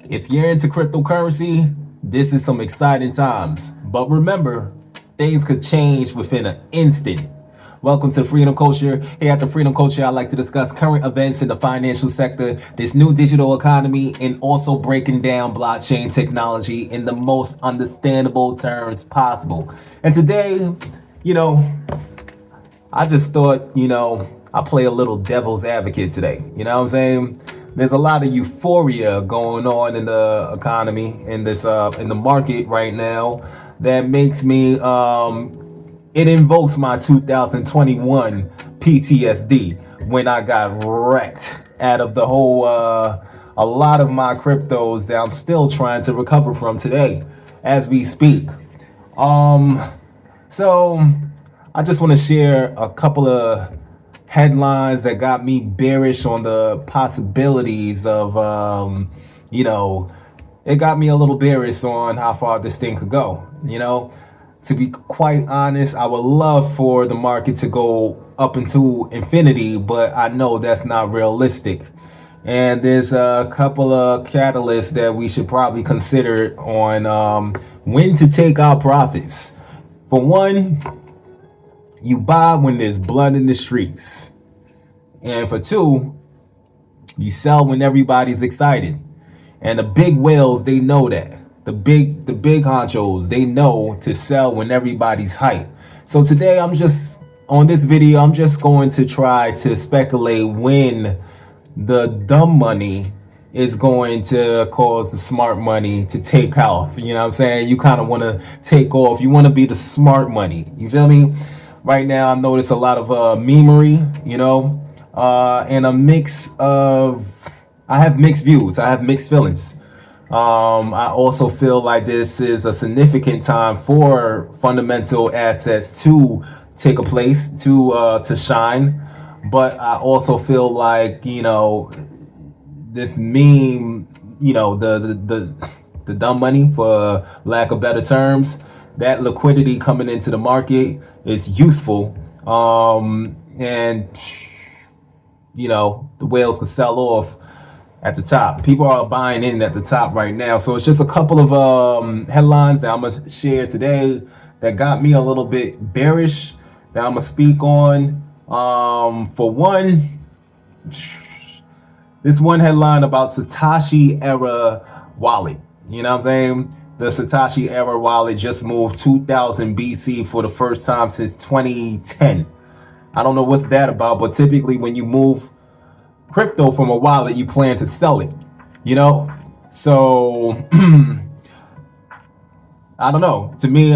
If you're into cryptocurrency, this is some exciting times. But remember, things could change within an instant. Welcome to FreedEm Culture. Here at the FreedEm Culture, I like to discuss current events in the financial sector, this new digital economy, and also breaking down blockchain technology in the most understandable terms possible. And today, you know, I just thought, I play a little devil's advocate today. You know what I'm saying? There's a lot of euphoria going on in the economy, in the market right now, that makes me it invokes my 2021 PTSD when I got wrecked out of the whole a lot of my cryptos that I'm still trying to recover from today as we speak. So I just want to share a couple of headlines that got me bearish on the possibilities of, it got me a little bearish on how far this thing could go. To be quite honest, I would love for the market to go up into infinity, but I know that's not realistic. And there's a couple of catalysts that we should probably consider on when to take our profits. For one, you buy when there's blood in the streets. And for two, you sell when everybody's excited. And the big whales, they know that. The big honchos, they know to sell when everybody's hype. So today on this video, I'm just going to try to speculate when the dumb money is going to cause the smart money to take off. You know what I'm saying? You kind of want to take off. You want to be the smart money. You feel me? Right now, I notice a lot of memery, and a mix of, I have mixed views. I have mixed feelings. I also feel like this is a significant time for fundamental assets to take a place, to shine. But I also feel like, this meme, the dumb money, for lack of better terms, that liquidity coming into the market is useful. And the whales can sell off at the top. People are buying in at the top right now. So it's just a couple of headlines that I'm gonna share today that got me a little bit bearish that I'm gonna speak on. For one, this one headline about Satoshi era wallet. You know what I'm saying? The Satoshi era wallet just moved 2000 BC for the first time since 2010. I don't know what's that about, but typically when you move crypto from a wallet, you plan to sell it, So I don't know. To me,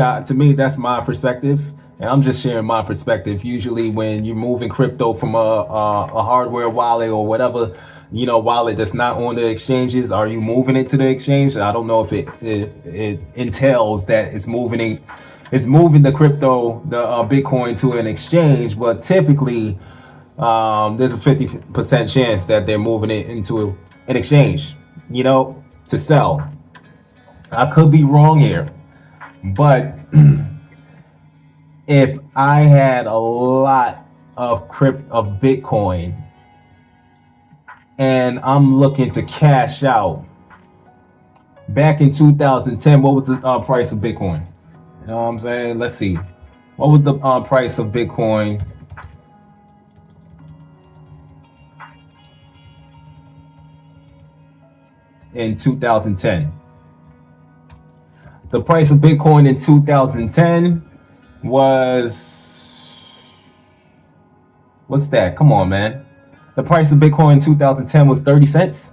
that's my perspective, and I'm just sharing my perspective. Usually, when you're moving crypto from a hardware wallet or whatever, wallet that's not on the exchanges, are you moving it to the exchange? I don't know if it entails that it's moving the crypto, the Bitcoin, to an exchange, but typically there's a 50% chance that they're moving it into an exchange, to sell. I could be wrong here, but if I had a lot of Bitcoin and I'm looking to cash out, back in 2010, what was the price of Bitcoin? You know what I'm saying? Let's see. What was the price of Bitcoin in 2010? The price of Bitcoin in 2010 was, what's that? Come on, man. The price of Bitcoin in 2010 was 30 cents,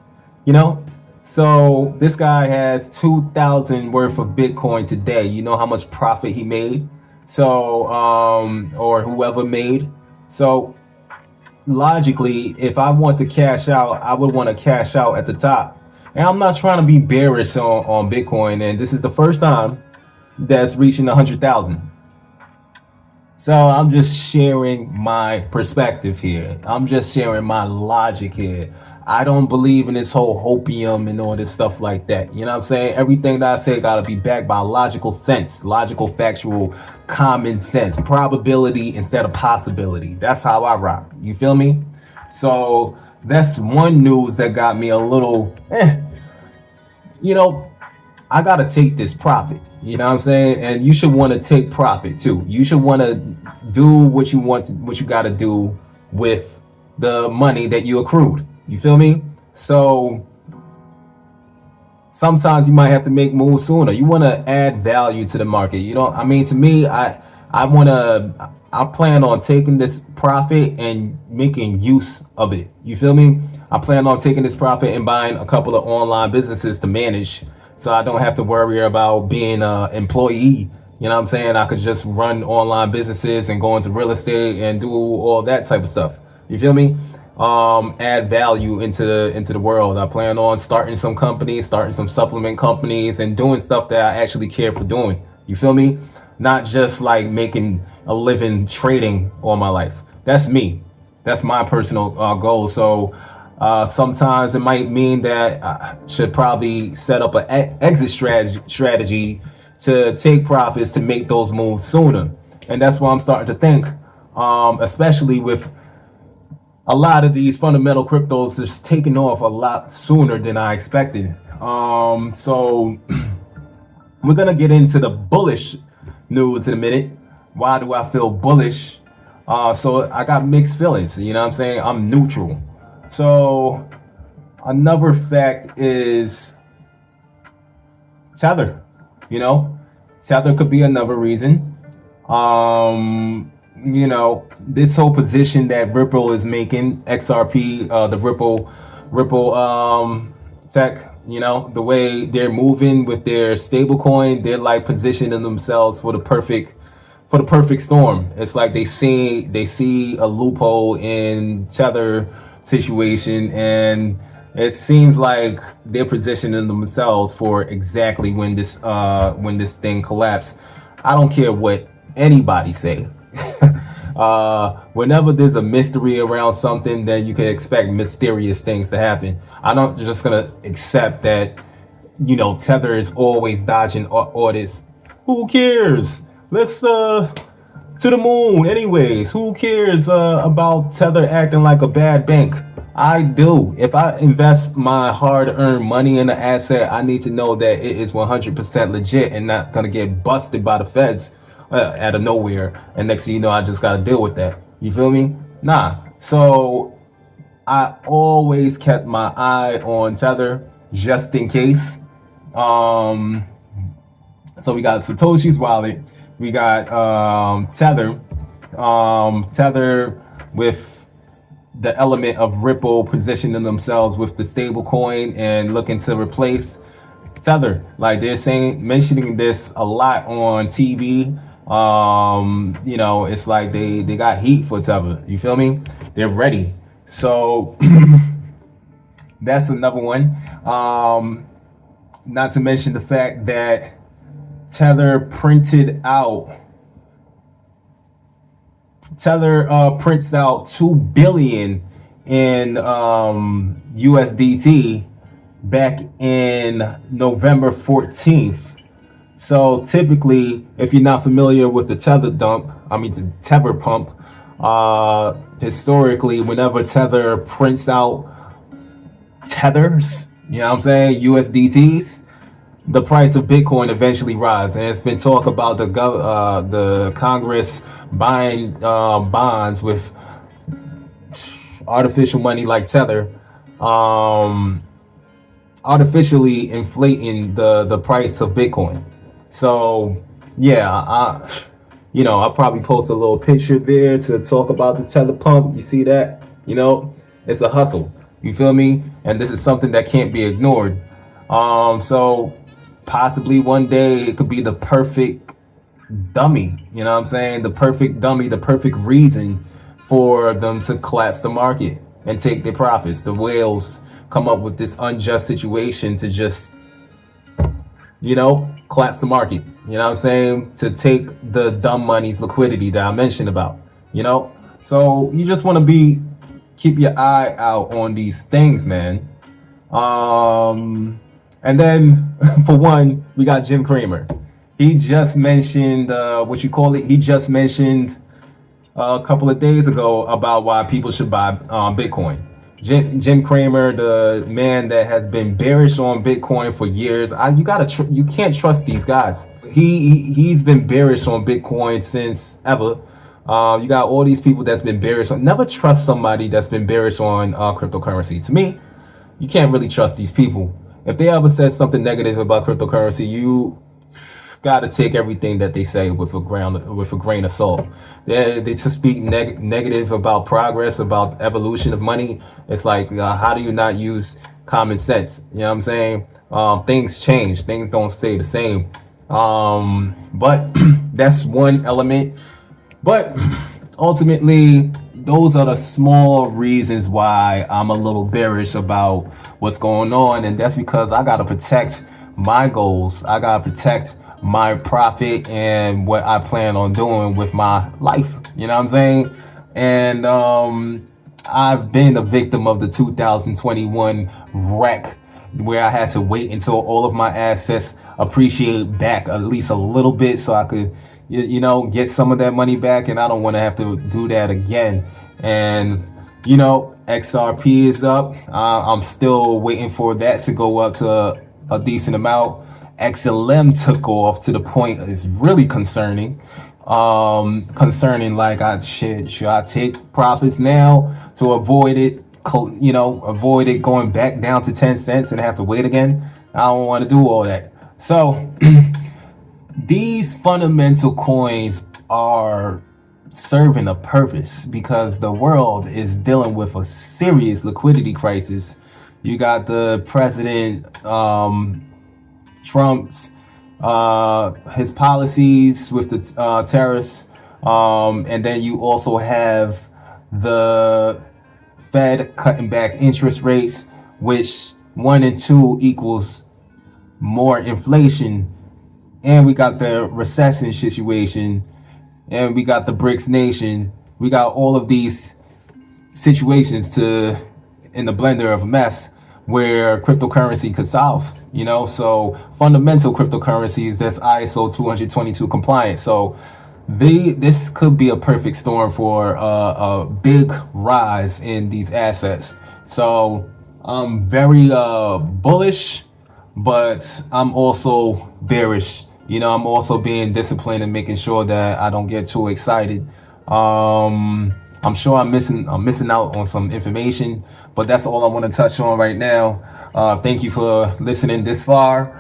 So this guy has 2,000 worth of Bitcoin today. You know how much profit he made? So, or whoever made. So logically, if I want to cash out, I would want to cash out at the top. And I'm not trying to be bearish on Bitcoin. And this is the first time that's reaching 100,000. So I'm just sharing my perspective here. I'm just sharing my logic here. I don't believe in this whole hopium and all this stuff like that. You know what I'm saying? Everything that I say gotta be backed by logical sense, logical, factual, common sense, probability instead of possibility. That's how I rock. You feel me? So that's one news that got me a little you know, I gotta take this profit. You know what I'm saying? And you should want to take profit too. You should want to do what you want to, what you gotta do with the money that you accrued. You feel me? So sometimes you might have to make moves sooner. You want to add value to the market. You know, I mean, to me, I plan on taking this profit and making use of it. You feel me? I plan on taking this profit and buying a couple of online businesses to manage, so I don't have to worry about being an employee. You know what I'm saying? I could just run online businesses and go into real estate and do all that type of stuff. You feel me? Add value into the world. I plan on starting some companies, starting some supplement companies, and doing stuff that I actually care for doing. You feel me? Not just like making a living trading all my life. That's me. That's my personal goal. So sometimes it might mean that I should probably set up an exit strategy to take profits to make those moves sooner. And that's why I'm starting to think, especially with a lot of these fundamental cryptos just taking off a lot sooner than I expected. So we're gonna get into the bullish news in a minute. Why do I feel bullish? So I got mixed feelings. You know what I'm saying? I'm neutral. So another fact is Tether. You know, Tether could be another reason. You know, this whole position that Ripple is making, XRP, the Ripple tech, you know, the way they're moving with their stablecoin, they're like positioning themselves for the perfect storm. It's like they see a loophole in Tether situation, and it seems like they're positioning themselves for exactly when this thing collapses. I don't care what anybody say. Whenever there's a mystery around something, then you can expect mysterious things to happen. I'm not just gonna accept that, you know, Tether is always dodging audits. Who cares? Let's to the moon. Anyways, who cares about Tether acting like a bad bank? I do. If I invest my hard-earned money in an asset, I need to know that it is 100% legit and not gonna get busted by the feds out of nowhere. And next thing you know, I just gotta deal with that. You feel me? Nah. So I always kept my eye on Tether just in case. So we got Satoshi's wallet. We got Tether. Tether with the element of Ripple positioning themselves with the stable coin and looking to replace Tether. Like they're mentioning this a lot on TV. You know, it's like they got heat for Tether. You feel me? They're ready. So that's another one. Not to mention the fact that Tether prints out 2 billion in USDT back in November 14th. So typically, if you're not familiar with the Tether pump, historically, whenever Tether prints out tethers, you know what I'm saying, USDTs, the price of Bitcoin eventually rises. And it's been talk about the Congress buying bonds with artificial money like Tether, artificially inflating the price of Bitcoin. So yeah, I'll probably post a little picture there to talk about the Tether pump. You see that? You know, it's a hustle. You feel me? And this is something that can't be ignored. So possibly one day it could be the perfect dummy. You know what I'm saying? The perfect dummy, the perfect reason for them to collapse the market and take their profits. The whales come up with this unjust situation to just, collapse the market. You know what I'm saying? To take the dumb money's liquidity that I mentioned about. So you just want to keep your eye out on these things, man. And then for one, we got Jim Cramer. He just mentioned he just mentioned a couple of days ago about why people should buy Bitcoin. Jim Cramer, the man that has been bearish on Bitcoin for years. You can't trust these guys. He's been bearish on Bitcoin since ever. You got all these people that's been bearish on. Never trust somebody that's been bearish on cryptocurrency. To me, you can't really trust these people. If they ever said something negative about cryptocurrency, you got to take everything that they say with a grain of salt. They to speak negative about progress, about evolution of money. It's like, how do you not use common sense? You know what I'm saying? Things change. Things don't stay the same. But that's one element. But ultimately, those are the small reasons why I'm a little bearish about what's going on. And that's because I got to protect my goals. I got to protect my profit and what I plan on doing with my life. You know what I'm saying? And I've been a victim of the 2021 wreck, where I had to wait until all of my assets appreciate back at least a little bit so I could, get some of that money back. And I don't want to have to do that again. And XRP is up. I'm still waiting for that to go up to a decent amount. XLM took off to the point it's really concerning. Like, should I take profits now to avoid it? Avoid it going back down to 10 cents and have to wait again. I don't want to do all that. So these fundamental coins are serving a purpose because the world is dealing with a serious liquidity crisis. You got the president, Trump's his policies with the tariffs, and then you also have the Fed cutting back interest rates, which 1 and 2 equals more inflation. And we got the recession situation, and we got the BRICS nation. We got all of these situations in the blender of a mess where cryptocurrency could solve. So fundamental cryptocurrencies that's ISO 222 compliant. So this could be a perfect storm for a big rise in these assets. So I'm very bullish, but I'm also bearish. I'm also being disciplined and making sure that I don't get too excited. I'm sure I'm missing out on some information, but that's all I want to touch on right now. Thank you for listening this far.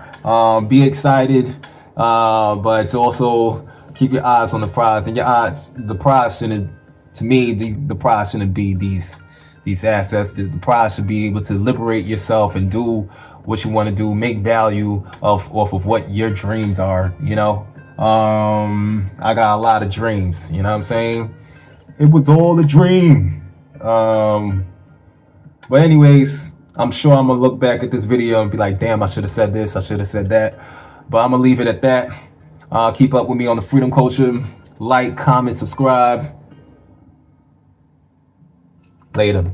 Be excited, but also keep your eyes on the prize. And the prize shouldn't, to me, the prize shouldn't be these assets. The prize should be able to liberate yourself and do what you want to do, make value off of what your dreams are. I got a lot of dreams. You know what I'm saying? It was all a dream. But anyways, I'm sure I'm gonna look back at this video and be like, damn, I should have said this, I should have said that. But I'm gonna leave it at that. Keep up with me on the FreedEm Culture. Like, comment, subscribe. Later.